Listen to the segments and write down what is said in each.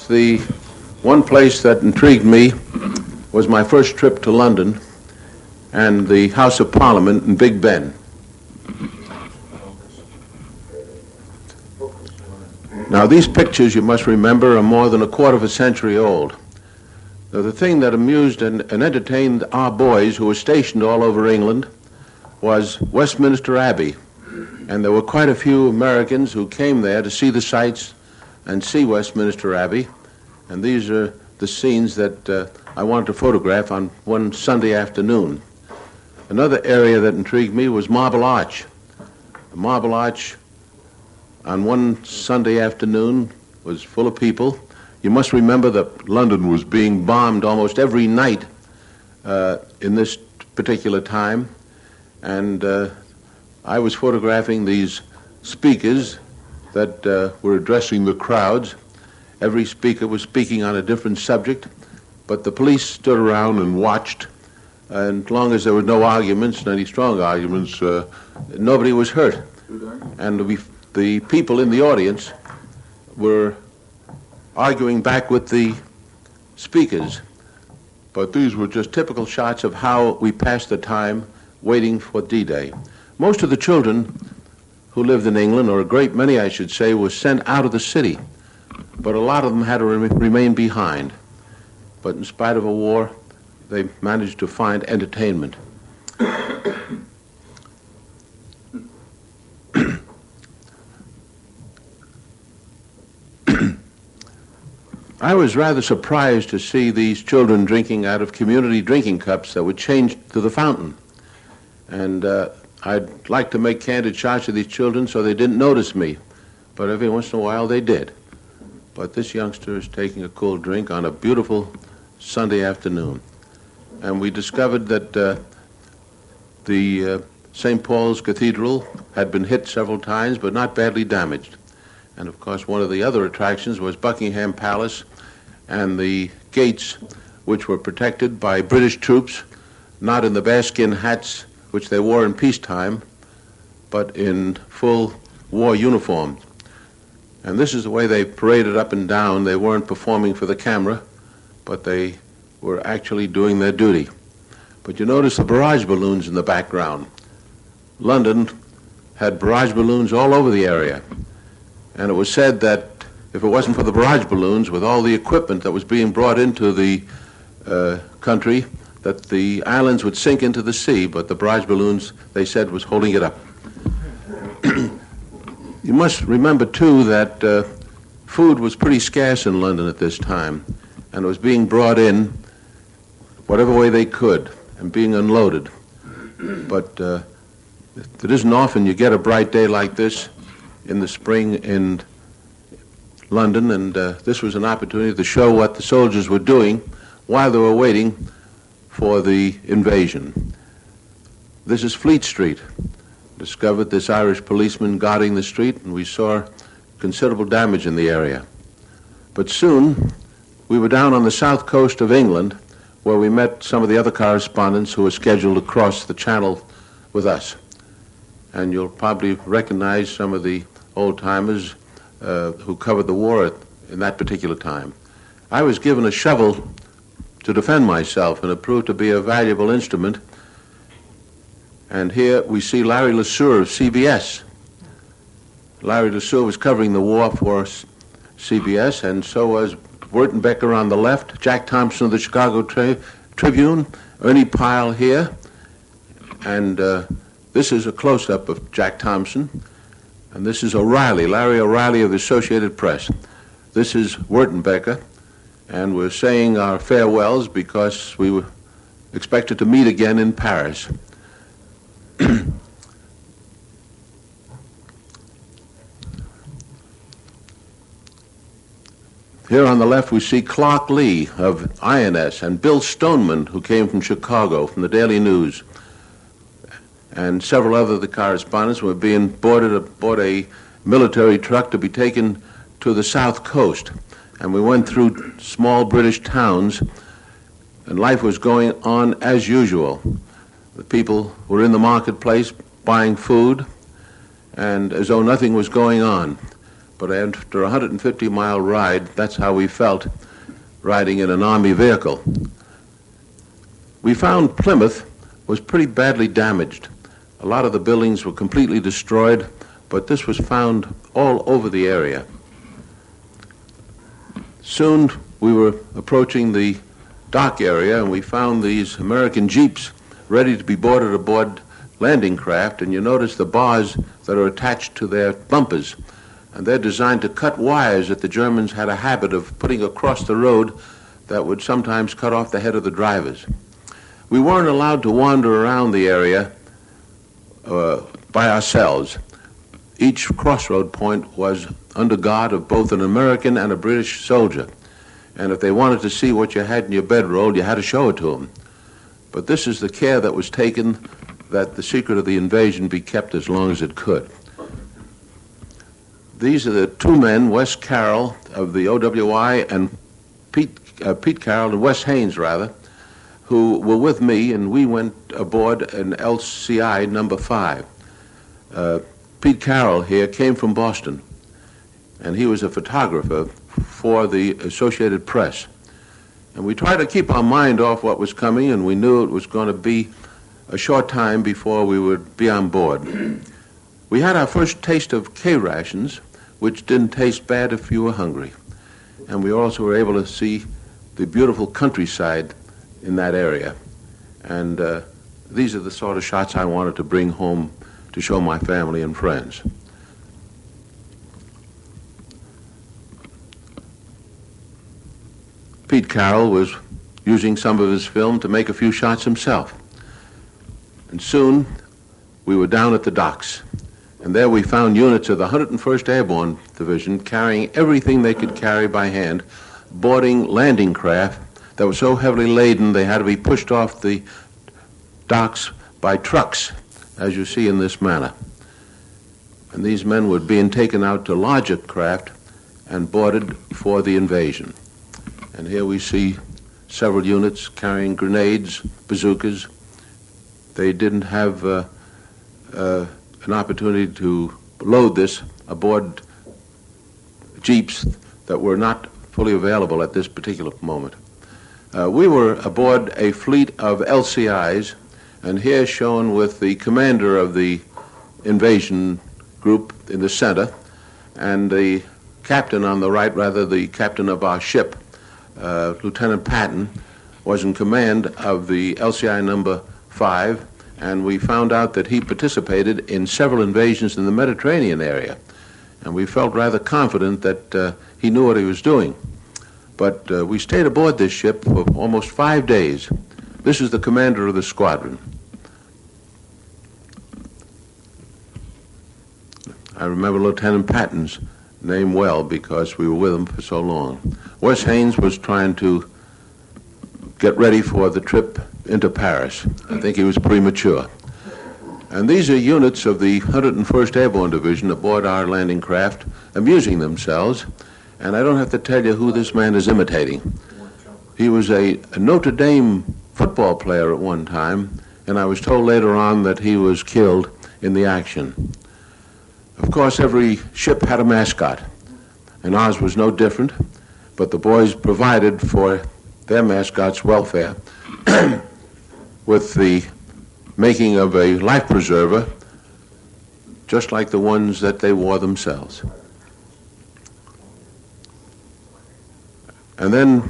course, the one place that intrigued me was my first trip to London and the House of Parliament in Big Ben. Now, these pictures, you must remember, are more than a quarter of a century old. Now, the thing that amused and entertained our boys who were stationed all over England was Westminster Abbey. And there were quite a few Americans who came there to see the sights and see Westminster Abbey. And these are the scenes that I wanted to photograph on one Sunday afternoon. Another area that intrigued me was Marble Arch. The Marble Arch on one Sunday afternoon was full of people. You must remember that London was being bombed almost every night in this particular time. And I was photographing these speakers that were addressing the crowds. Every speaker was speaking on a different subject, but the police stood around and watched. And as long as there were no arguments, any strong arguments, nobody was hurt. And the people in the audience were arguing back with the speakers. But these were just typical shots of how we passed the time waiting for D-Day. Most of the children who lived in England, or a great many, I should say, were sent out of the city. But a lot of them had to remain behind. But in spite of a war, they managed to find entertainment. I was rather surprised to see these children drinking out of community drinking cups that were changed to the fountain. And I'd like to make candid shots of these children so they didn't notice me, but every once in a while they did. But this youngster is taking a cool drink on a beautiful Sunday afternoon. And we discovered that the St. Paul's Cathedral had been hit several times, but not badly damaged. And of course, one of the other attractions was Buckingham Palace and the gates, which were protected by British troops, not in the bearskin hats which they wore in peacetime, but in full war uniforms. And this is the way they paraded up and down. They weren't performing for the camera, but they were actually doing their duty. But you notice the barrage balloons in the background. London had barrage balloons all over the area. And it was said that if it wasn't for the barrage balloons, with all the equipment that was being brought into the country, that the islands would sink into the sea, but the barrage balloons, they said, was holding it up. You must remember, too, that food was pretty scarce in London at this time, and it was being brought in whatever way they could and being unloaded. But it isn't often you get a bright day like this in the spring in London, and this was an opportunity to show what the soldiers were doing while they were waiting for the invasion. This is Fleet Street. Discovered this Irish policeman guarding the street, and we saw considerable damage in the area. But soon, we were down on the south coast of England, where we met some of the other correspondents who were scheduled to cross the channel with us. And you'll probably recognize some of the old-timers who covered the war in that particular time. I was given a shovel to defend myself, and it proved to be a valuable instrument. And here we see Larry LeSueur of CBS. Larry LeSueur was covering the war for CBS, and so was Wertenbecker on the left, Jack Thompson of the Chicago Tribune, Ernie Pyle here, and this is a close-up of Jack Thompson, and this is O'Reilly, Larry O'Reilly of the Associated Press. This is Wertenbecker, and we're saying our farewells because we were expected to meet again in Paris. Here on the left we see Clark Lee of INS and Bill Stoneman, who came from Chicago, from the Daily News. And several other of the correspondents were being boarded aboard a military truck to be taken to the south coast. And we went through small British towns, and life was going on as usual. The people were in the marketplace buying food, and as though nothing was going on. but after a 150-mile ride, that's how we felt riding in an Army vehicle. We found Plymouth was pretty badly damaged. A lot of the buildings were completely destroyed, but this was found all over the area. Soon we were approaching the dock area, and we found these American jeeps ready to be boarded aboard landing craft, and you notice the bars that are attached to their bumpers, and they're designed to cut wires that the Germans had a habit of putting across the road that would sometimes cut off the head of the drivers. We weren't allowed to wander around the area by ourselves. Each crossroad point was under guard of both an American and a British soldier, and if they wanted to see what you had in your bedroll, you had to show it to them. But this is the care that was taken that the secret of the invasion be kept as long as it could. These are the two men, Wes Carroll of the WWII and Pete Carroll and Wes Haynes, rather, who were with me, and we went aboard an LCI number 5. Pete Carroll here came from Boston, and he was a photographer for the Associated Press. And we tried to keep our mind off what was coming, and we knew it was going to be a short time before we would be on board. We had our first taste of K-rations, which didn't taste bad if you were hungry. And we also were able to see the beautiful countryside in that area. And these are the sort of shots I wanted to bring home to show my family and friends. Pete Carroll was using some of his film to make a few shots himself. And soon we were down at the docks. And there we found units of the 101st Airborne Division carrying everything they could carry by hand, boarding landing craft that were so heavily laden they had to be pushed off the docks by trucks, as you see in this manner. And these men were being taken out to larger craft and boarded for the invasion. And here we see several units carrying grenades, bazookas. They didn't have an opportunity to load this aboard jeeps that were not fully available at this particular moment. We were aboard a fleet of LCIs, and here shown with the commander of the invasion group in the center, and the captain on the right, rather the captain of our ship, Lieutenant Patton, was in command of the LCI number 5, and we found out that he participated in several invasions in the Mediterranean area, and we felt rather confident that he knew what he was doing. But we stayed aboard this ship for almost 5 days. This is the commander of the squadron. I remember Lieutenant Patton's name well because we were with him for so long. Wes Haynes was trying to get ready for the trip into Paris. I think he was premature. And these are units of the 101st Airborne Division aboard our landing craft, amusing themselves. And I don't have to tell you who this man is imitating. He was a Notre Dame football player at one time, and I was told later on that he was killed in the action. Of course, every ship had a mascot, and ours was no different, but the boys provided for their mascot's welfare with the making of a life preserver, just like the ones that they wore themselves. And then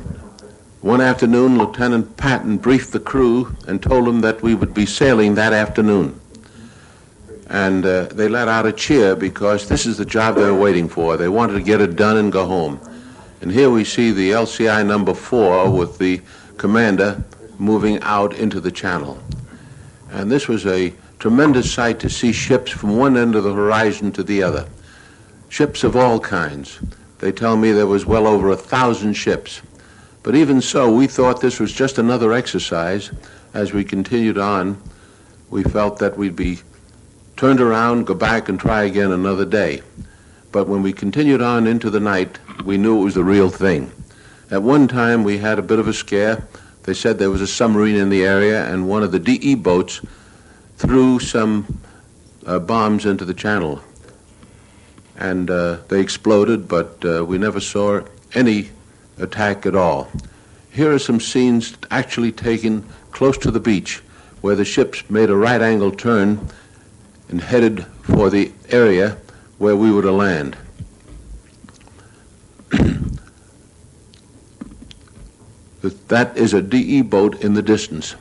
one afternoon, Lieutenant Patton briefed the crew and told them that we would be sailing that afternoon. And they let out a cheer because this is the job they were waiting for. They wanted to get it done and go home. And here we see the LCI number 4 with the commander moving out into the channel. And this was a tremendous sight to see ships from one end of the horizon to the other. Ships of all kinds. They tell me there was well over 1,000 ships. But even so, we thought this was just another exercise. As we continued on, we felt that we'd be turned around, go back and try again another day. But when we continued on into the night, we knew it was the real thing. At one time, we had a bit of a scare. They said there was a submarine in the area, and one of the DE boats threw some bombs into the channel. and they exploded, but we never saw any attack at all. Here are some scenes actually taken close to the beach, where the ships made a right-angle turn and headed for the area where we were to land. That is a DE boat in the distance.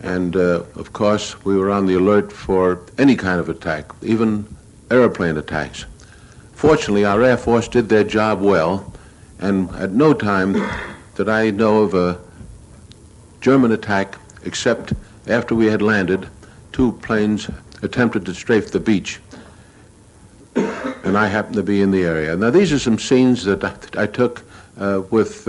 And, of course, we were on the alert for any kind of attack, even airplane attacks. Fortunately, our Air Force did their job well, and at no time did I know of a German attack except after we had landed. 2 planes attempted to strafe the beach, and I happened to be in the area. Now, these are some scenes that I took with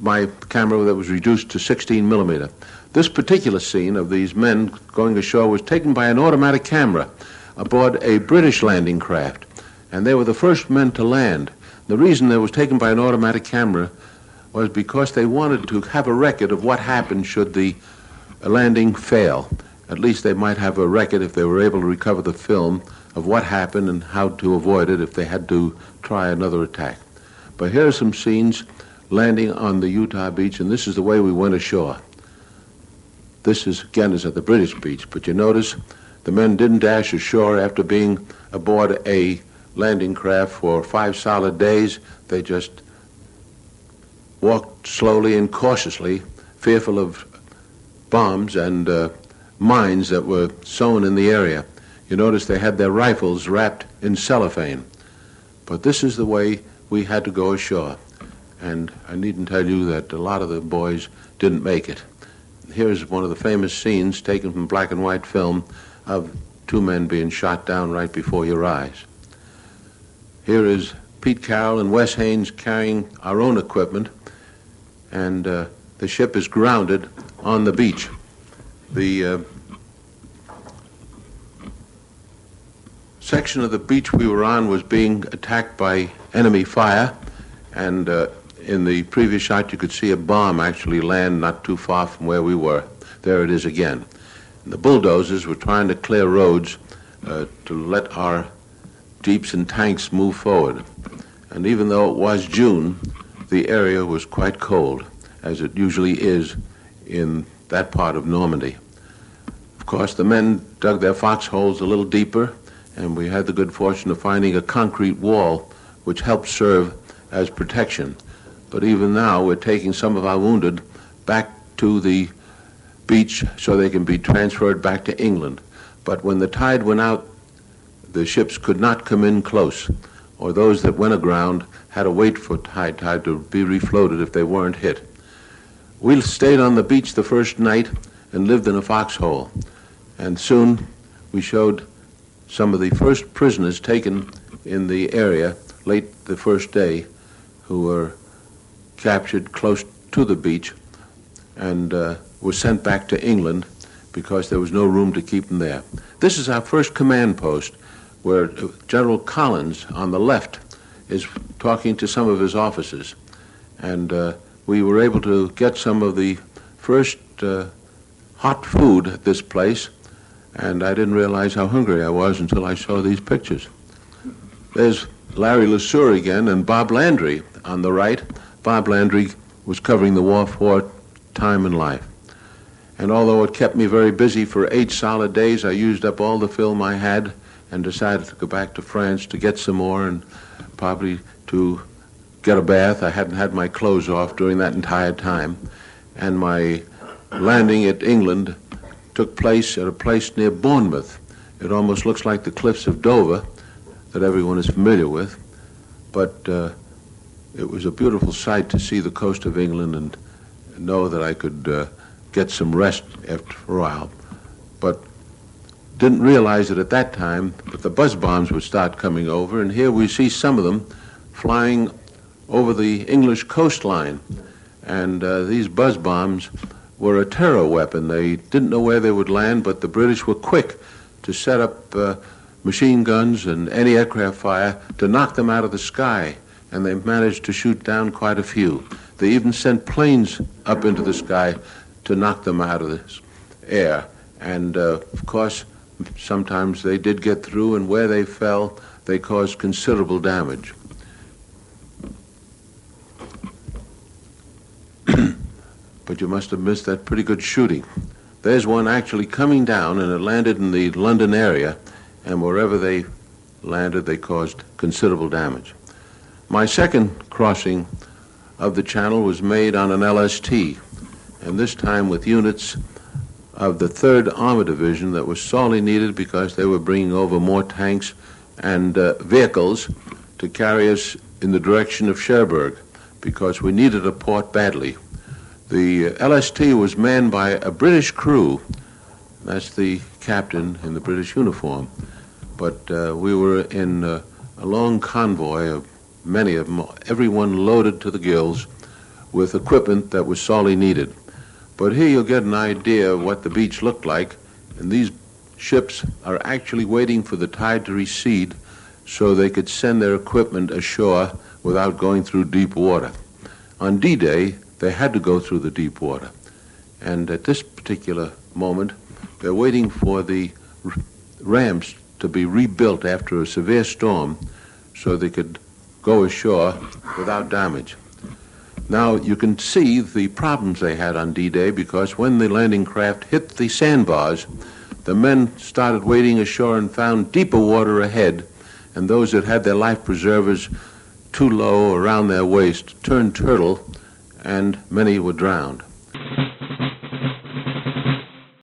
my camera that was reduced to 16 millimeter. This particular scene of these men going ashore was taken by an automatic camera aboard a British landing craft, and they were the first men to land. The reason it was taken by an automatic camera was because they wanted to have a record of what happened should the landing fail. At least they might have a record, if they were able to recover the film, of what happened and how to avoid it if they had to try another attack. But here are some scenes landing on the Utah beach, and this is the way we went ashore. This is, again, is at the British beach, but you notice the men didn't dash ashore after being aboard a landing craft for 5 solid days. They just walked slowly and cautiously, fearful of bombs and mines that were sown in the area. You notice they had their rifles wrapped in cellophane. But this is the way we had to go ashore. And I needn't tell you that a lot of the boys didn't make it. Here's one of the famous scenes taken from black and white film of 2 men being shot down right before your eyes. Here is Pete Carroll and Wes Haynes carrying our own equipment, and the ship is grounded on the beach. The section of the beach we were on was being attacked by enemy fire, and in the previous shot you could see a bomb actually land not too far from where we were. There it is again. And the bulldozers were trying to clear roads to let our jeeps and tanks move forward. And even though it was June, the area was quite cold, as it usually is in that part of Normandy. Of course, the men dug their foxholes a little deeper, and we had the good fortune of finding a concrete wall which helped serve as protection. But even now, we're taking some of our wounded back to the beach so they can be transferred back to England. But when the tide went out, the ships could not come in close, or those that went aground had to wait for high tide to be refloated if they weren't hit. We stayed on the beach the first night and lived in a foxhole, and soon we showed some of the first prisoners taken in the area late the first day, who were captured close to the beach and were sent back to England because there was no room to keep them there. This is our first command post, where General Collins on the left is talking to some of his officers, and we were able to get some of the first hot food at this place, and I didn't realize how hungry I was until I saw these pictures. There's Larry LeSueur again and Bob Landry on the right. Bob Landry was covering the war for Time and Life. And although it kept me very busy for 8 solid days, I used up all the film I had and decided to go back to France to get some more and probably to get a bath. I hadn't had my clothes off during that entire time. And my landing at England took place at a place near Bournemouth. It almost looks like the cliffs of Dover that everyone is familiar with. But it was a beautiful sight to see the coast of England and know that I could get some rest after a while. But didn't realize it at that time that the buzz bombs would start coming over, and here we see some of them flying over the English coastline. And these buzz bombs were a terror weapon. They didn't know where they would land, but the British were quick to set up machine guns and anti-aircraft fire to knock them out of the sky, and they managed to shoot down quite a few. They even sent planes up into the sky to knock them out of the air. And of course, Sometimes they did get through, and where they fell, they caused considerable damage. But you must have missed that pretty good shooting. There's one actually coming down, and it landed in the London area, and wherever they landed, they caused considerable damage. My second crossing of the channel was made on an LST, and this time with units of the 3rd Armor Division that was sorely needed because they were bringing over more tanks and vehicles to carry us in the direction of Cherbourg, because we needed a port badly. The LST was manned by a British crew. That's the captain in the British uniform. But we were in a long convoy of many of them, everyone loaded to the gills with equipment that was sorely needed. But here you'll get an idea of what the beach looked like, and these ships are actually waiting for the tide to recede so they could send their equipment ashore without going through deep water. On D-Day, they had to go through the deep water. And at this particular moment, they're waiting for the ramps to be rebuilt after a severe storm so they could go ashore without damage. Now, you can see the problems they had on D-Day, because when the landing craft hit the sandbars, the men started wading ashore and found deeper water ahead, and those that had their life preservers too low around their waist turned turtle, and many were drowned.